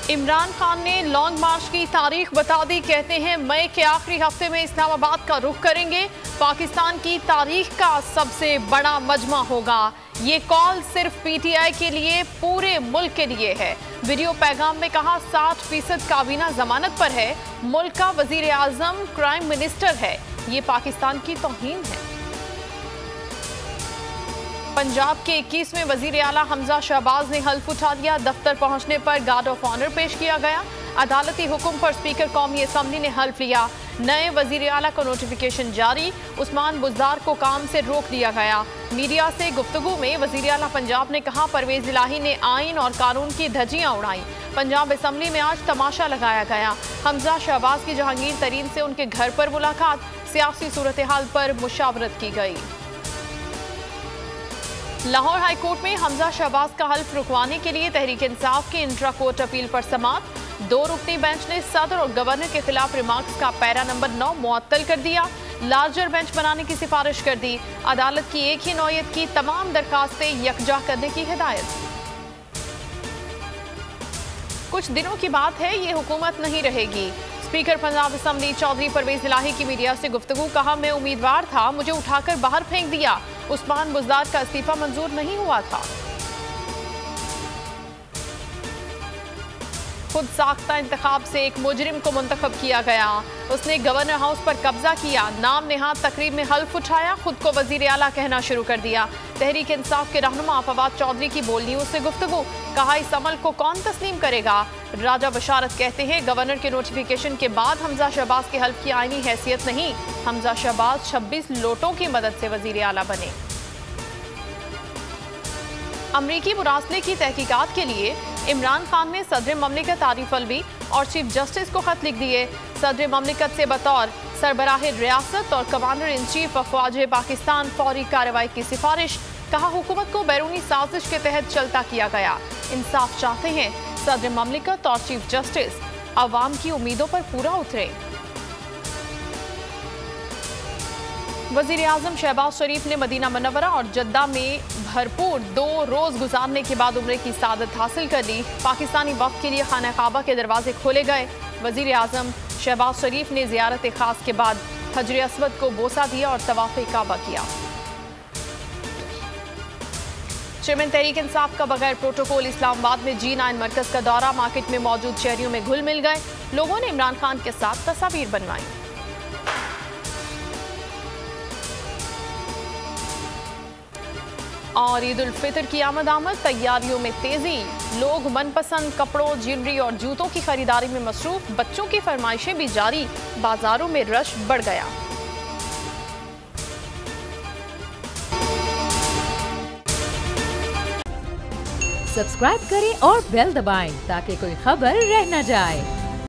इमरान खान ने लॉन्ग मार्च की तारीख बता दी। कहते हैं मई के आखिरी हफ्ते में इस्लामाबाद का रुख करेंगे। पाकिस्तान की तारीख का सबसे बड़ा मजमा होगा। ये कॉल सिर्फ पीटीआई के लिए, पूरे मुल्क के लिए है। वीडियो पैगाम में कहा 60% काबीना जमानत पर है। मुल्क का वजीर आजम क्राइम मिनिस्टर है। ये पाकिस्तान की तौहीन है। पंजाब के 21वें वजीर आला हमजा शहबाज ने हल्फ उठा लिया। दफ्तर पहुंचने पर गार्ड ऑफ ऑनर पेश किया गया। अदालती हुक्म पर स्पीकर कौमी असम्बली ने हल्फ लिया। नए वजीर आला का नोटिफिकेशन जारी। उस्मान बुज़दार को काम से रोक दिया गया। मीडिया से गुफ्तगू में वजीर आला पंजाब ने कहा परवेज इलाही ने आइन और कानून की धज्जियां उड़ाई। पंजाब असम्बली में आज तमाशा लगाया गया। हमजा शहबाज की जहांगीर तरीन से उनके घर पर मुलाकात। सियासी सूरत हाल पर मुशावरत की गई। लाहौर हाई कोर्ट में हमजा शहबाज का हल्फ रुकवाने के लिए तहरीक इंसाफ की इंट्रा कोर्ट अपील पर समाअत। 2 रुकनी बेंच ने सदर और गवर्नर के खिलाफ रिमार्क्स का पैरा नंबर 9 मुअत्तल कर दिया। लार्जर बेंच बनाने की सिफारिश कर दी। अदालत की एक ही नौयत की तमाम दरखास्तें यकजा करने की हिदायत। कुछ दिनों की बात है, ये हुकूमत नहीं रहेगी। स्पीकर पंजाब असम्बली चौधरी परवेज इलाही की मीडिया से गुफ्तगू। कहा मैं उम्मीदवार था, मुझे उठाकर बाहर फेंक दिया। उस्मान बुज़दार का इस्तीफा मंजूर नहीं हुआ था। खुद साख्ता इंतखाब से एक मुजरिम को मुंतखब किया गया। उसने गवर्नर हाउस पर कब्जा किया। नाम नेहाद तकरीब में हल्फ उठाया। खुद को वजीर आला कहना शुरू कर दिया। तहरीक इंसाफ के रहनुमा फवाद चौधरी की बोलनी उससे गुफ्तगू। कहा इस अमल को कौन तस्लीम करेगा। राजा बशारत कहते हैं गवर्नर के नोटिफिकेशन के बाद हमजा शहबाज के हल्फ की आईनी हैसियत नहीं। हमजा शहबाज 26 लोटों की मदद से वजीर आला बने। अमरीकी मुरासले की तहकीकात के लिए इमरान खान ने सदर ममलिकत आरिफ अलवी और चीफ जस्टिस को खत लिख दिए। सदर ममलिकत से बतौर सरबराह रियासत और कमांडर इन चीफ अफवाज पाकिस्तान फौरी कार्रवाई की सिफारिश। कहा हुकूमत को बैरूनी साजिश के तहत चलता किया गया। इंसाफ चाहते हैं सदर ममलिकत और चीफ जस्टिस अवाम की उम्मीदों पर पूरा उतरे। वजीर आजम शहबाज शरीफ ने मदीना मुनव्वरा और जद्दा में भरपूर 2 रोज गुजारने के बाद उम्रे की सादत हासिल कर ली। पाकिस्तानी वफ्द के लिए खाना काबा के दरवाजे खोले गए। वजीर आजम शहबाज शरीफ ने जियारत खास के बाद हजर अस्वद को बोसा दिया और तवाफ काबा किया। चेयरमैन तहरीक इंसाफ का बगैर प्रोटोकॉल इस्लामाबाद में G9 मरकज का दौरा। मार्केट में मौजूद शहरियों में घुल मिल गए। लोगों ने इमरान खान के साथ तस्वीर बनवाई। और ईद उल फितर की आमद तैयारियों में तेजी। लोग मनपसंद कपड़ों, ज्वेलरी और जूतों की खरीदारी में मसरूफ। बच्चों की फरमाइशें भी जारी। बाजारों में रश बढ़ गया। सब्सक्राइब करें और बेल दबाएं ताकि कोई खबर रह न जाए।